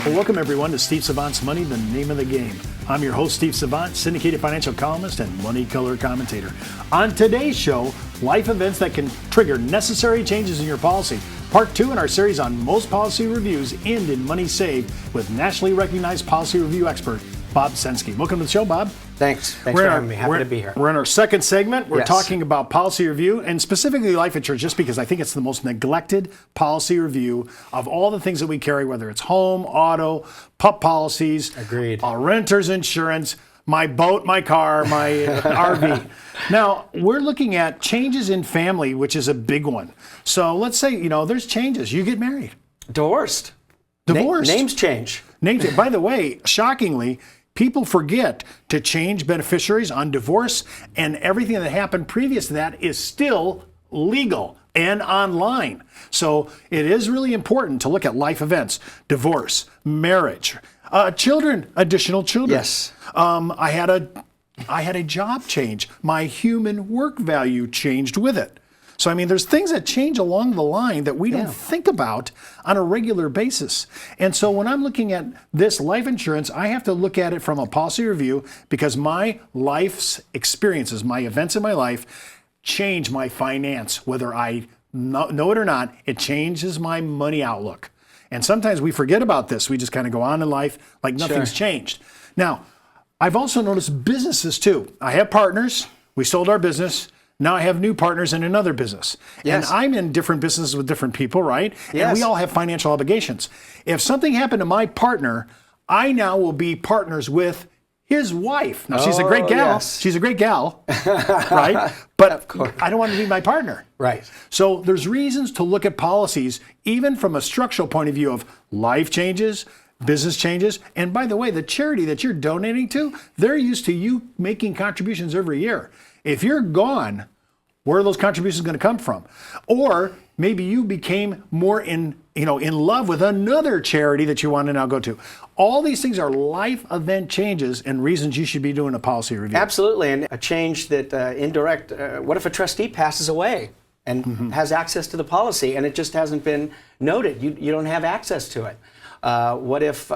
Well, welcome everyone to Steve Savant's Money, the name of the game. I'm your host, Steve Savant, syndicated financial columnist and money color commentator. On today's show, life events that can trigger necessary changes in your policy. Part 2 in our series on most policy reviews end in money saved with nationally recognized policy review expert, Bob Senske. Welcome to the show, Bob. Thanks for having me. Happy to be here. We're in our second segment. We're Yes. talking about policy review and specifically life insurance, just because I think it's the most neglected policy review of all the things that we carry, whether it's home, auto, pup policies, Agreed. Renter's insurance, my boat, my car, my RV. Now, we're looking at changes in family, which is a big one. So let's say, there's changes. You get married. Divorced. Names change. By the way, shockingly, people forget to change beneficiaries on divorce, and everything that happened previous to that is still legal and online. So it is really important to look at life events, divorce, marriage, children, additional children. Yes. I had a job change. My human work value changed with it. So, there's things that change along the line that we don't think about on a regular basis. And so when I'm looking at this life insurance, I have to look at it from a policy review because my life's experiences, my events in my life, change my finance. Whether I know it or not, it changes my money outlook. And sometimes we forget about this. We just kind of go on in life like nothing's changed. Now, I've also noticed businesses too. I have partners. We sold our business. Now I have new partners in another business. Yes. And I'm in different businesses with different people, right? Yes. And we all have financial obligations. If something happened to my partner, I now will be partners with his wife. Now, she's a great gal. Yes. She's a great gal, right? But Of course. I don't want to be my partner. Right. So there's reasons to look at policies, even from a structural point of view of life changes, business changes. And by the way, the charity that you're donating to, they're used to you making contributions every year. If you're gone, where are those contributions going to come from? Or maybe you became more in love with another charity that you want to now go to. All these things are life event changes and reasons you should be doing a policy review. Absolutely. And a change that indirect, what if a trustee passes away and has access to the policy and it just hasn't been noted? You don't have access to it. What if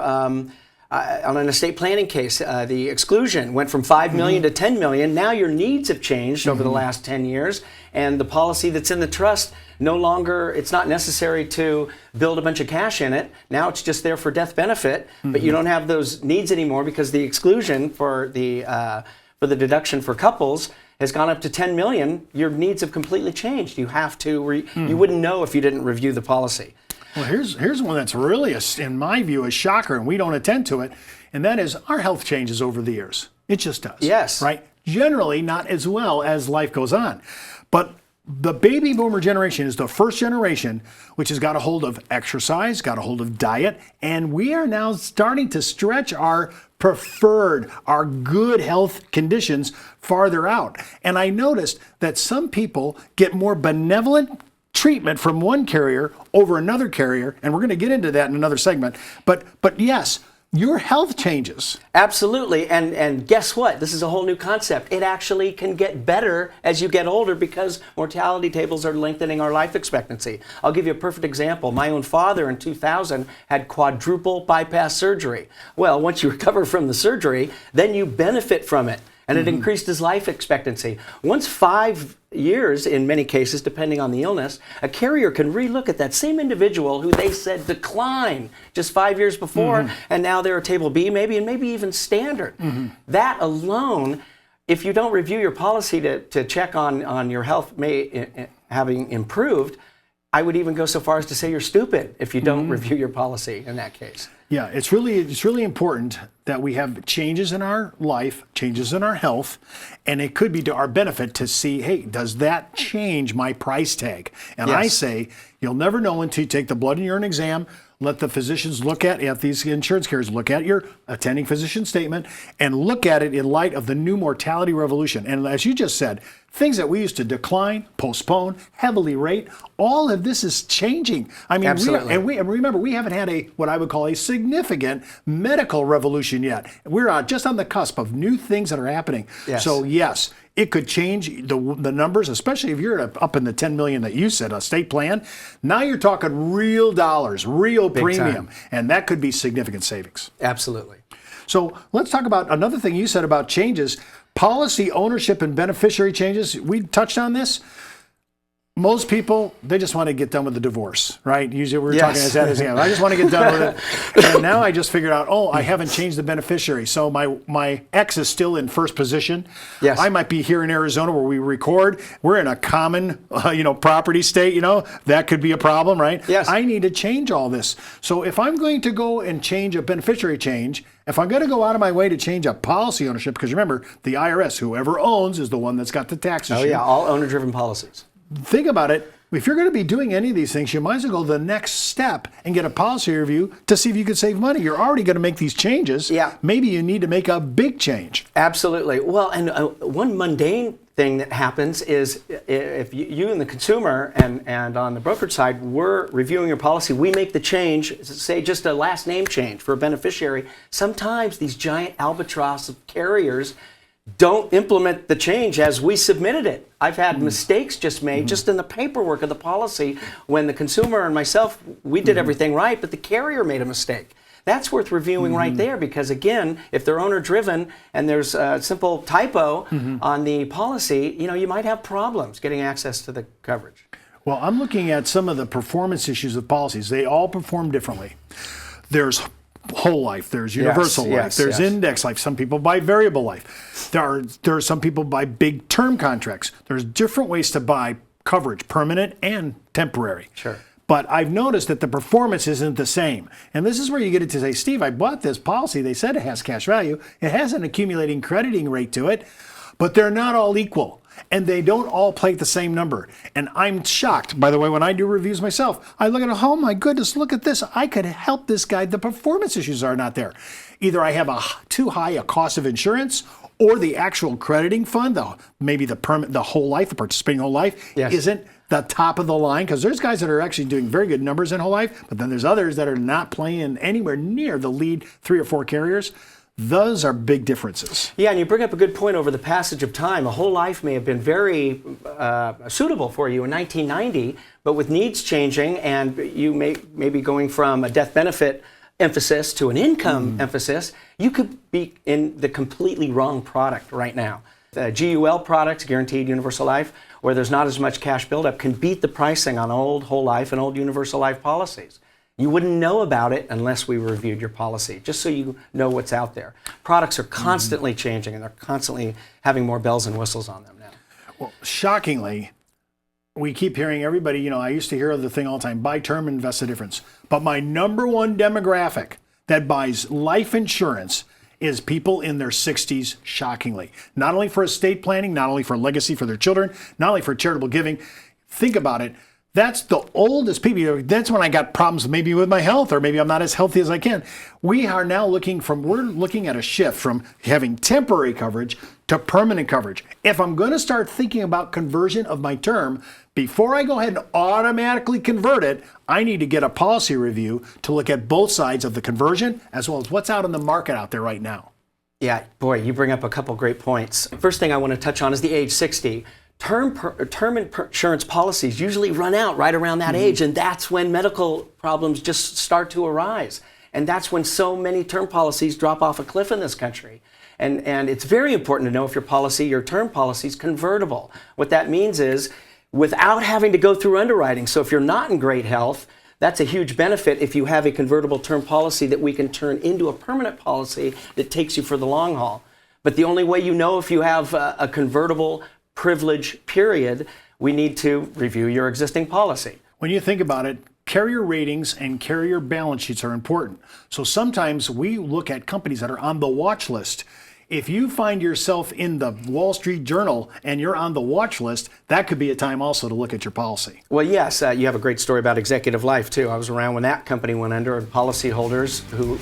on an estate planning case, the exclusion went from $5 million to $10 million. Now your needs have changed over the last 10 years, and the policy that's in the trust no longer, it's not necessary to build a bunch of cash in it. Now it's just there for death benefit, but you don't have those needs anymore because the exclusion for the deduction for couples has gone up to $10 million. Your needs have completely changed. You have to, you wouldn't know if you didn't review the policy. Well, here's one that's really, in my view, a shocker, and we don't attend to it, and that is our health changes over the years. It just does. Yes. Right? Generally, not as well as life goes on. But the baby boomer generation is the first generation which has got a hold of exercise, got a hold of diet, and we are now starting to stretch our preferred, our good health conditions farther out. And I noticed that some people get more benevolent treatment from one carrier over another carrier, and we're going to get into that in another segment. But yes, your health changes. Absolutely, and guess what? This is a whole new concept. It actually can get better as you get older because mortality tables are lengthening our life expectancy. I'll give you a perfect example. My own father in 2000 had quadruple bypass surgery. Well, once you recover from the surgery, then you benefit from it. And it increased his life expectancy. Once 5 years, in many cases, depending on the illness, a carrier can relook at that same individual who they said declined just 5 years before, and now they're a table B maybe, and maybe even standard. That alone, if you don't review your policy to check on your health having improved, I would even go so far as to say you're stupid if you don't review your policy in that case. Yeah, it's really important that we have changes in our life, changes in our health, and it could be to our benefit to see, hey, does that change my price tag? And I say, you'll never know until you take the blood and urine exam, let the physicians look at these insurance carriers look at your attending physician statement and look at it in light of the new mortality revolution. And as you just said, Things that we used to decline, postpone, heavily rate, all of this is changing. I mean, Absolutely. and remember, we haven't had what I would call a significant medical revolution yet. We're just on the cusp of new things that are happening. Yes. So yes, it could change the numbers, especially if you're up in the 10 million that you said, a state plan. Now you're talking real dollars, real Big premium, time. and that could be significant savings. Absolutely. So let's talk about another thing you said about changes. Policy ownership and beneficiary changes. We touched on this. Most people, they just want to get done with the divorce, right? Usually we're talking as that as I just want to get done with it. And now I just figured out, I haven't changed the beneficiary. So my ex is still in first position. Yes. I might be here in Arizona where we record. We're in a common, property state, that could be a problem, right? Yes. I need to change all this. So if I'm going to go and change a beneficiary change, if I'm going to go out of my way to change a policy ownership, because remember, the IRS, whoever owns, is the one that's got the tax issue. Oh yeah, all owner-driven policies. Think about it. If you're going to be doing any of these things, you might as well go the next step and get a policy review to see if you could save money. You're already going to make these changes. Yeah. Maybe you need to make a big change. Absolutely. Well, and one mundane thing that happens is if you and the consumer and on the brokerage side, we're reviewing your policy, we make the change, say just a last name change for a beneficiary. Sometimes these giant albatross of carriers don't implement the change as we submitted it. I've had mistakes just made just in the paperwork of the policy when the consumer and myself, we did everything right, but the carrier made a mistake. That's worth reviewing right there because, again, if they're owner-driven and there's a simple typo on the policy, you might have problems getting access to the coverage. Well, I'm looking at some of the performance issues of policies. They all perform differently. There's whole life, there's universal life, there's index life. Some people buy variable life. There are some people buy big term contracts. There's different ways to buy coverage, permanent and temporary. Sure. But I've noticed that the performance isn't the same. And this is where you get it to say, Steve, I bought this policy. They said it has cash value. It has an accumulating crediting rate to it, but they're not all equal. And they don't all play at the same number. And I'm shocked, by the way, when I do reviews myself, I look at it, oh my goodness, look at this. I could help this guy. The performance issues are not there. Either I have too high a cost of insurance, or the actual crediting fund, maybe the whole life, the participating whole life, isn't the top of the line. Because there's guys that are actually doing very good numbers in whole life, but then there's others that are not playing anywhere near the lead 3 or 4 carriers. Those are big differences. Yeah, and you bring up a good point. Over the passage of time, a whole life may have been very suitable for you in 1990, but with needs changing and you may be going from a death benefit emphasis to an income emphasis, you could be in the completely wrong product right now. The GUL products, Guaranteed Universal Life, where there's not as much cash buildup, can beat the pricing on old whole life and old universal life policies. You wouldn't know about it unless we reviewed your policy, just so you know what's out there. Products are constantly changing, and they're constantly having more bells and whistles on them now. Well, shockingly, we keep hearing everybody, I used to hear the thing all the time, buy term, invest the difference. But my number one demographic that buys life insurance is people in their 60s, shockingly. Not only for estate planning, not only for legacy for their children, not only for charitable giving. Think about it. That's the oldest people. That's when I got problems maybe with my health, or maybe I'm not as healthy as I can. We're looking at a shift from having temporary coverage to permanent coverage. If I'm going to start thinking about conversion of my term, before I go ahead and automatically convert it, I need to get a policy review to look at both sides of the conversion as well as what's out in the market out there right now. Yeah, boy, you bring up a couple great points. First thing I want to touch on is the age 60. Term insurance policies usually run out right around that age, and that's when medical problems just start to arise. And that's when so many term policies drop off a cliff in this country. And it's very important to know if your term policy is convertible. What that means is without having to go through underwriting. So if you're not in great health, that's a huge benefit if you have a convertible term policy that we can turn into a permanent policy that takes you for the long haul. But the only way you know if you have a convertible privilege period, we need to review your existing policy. When you think about it, carrier ratings and carrier balance sheets are important. So sometimes we look at companies that are on the watch list. If you find yourself in the Wall Street Journal and you're on the watch list, that could be a time also to look at your policy. Well, yes, you have a great story about Executive Life, too. I was around when that company went under, and policyholders who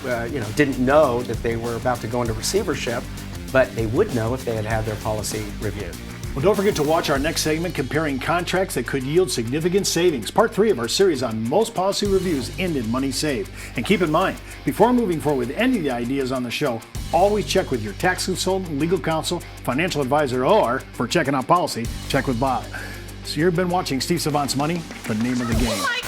didn't know that they were about to go into receivership, but they would know if they had had their policy reviewed. Well, don't forget to watch our next segment comparing contracts that could yield significant savings. Part 3 of our series on most policy reviews end in money saved. And keep in mind, before moving forward with any of the ideas on the show, always check with your tax consultant, legal counsel, financial advisor, or for checking out policy, check with Bob. So you've been watching Steve Savant's Money, the name of the game.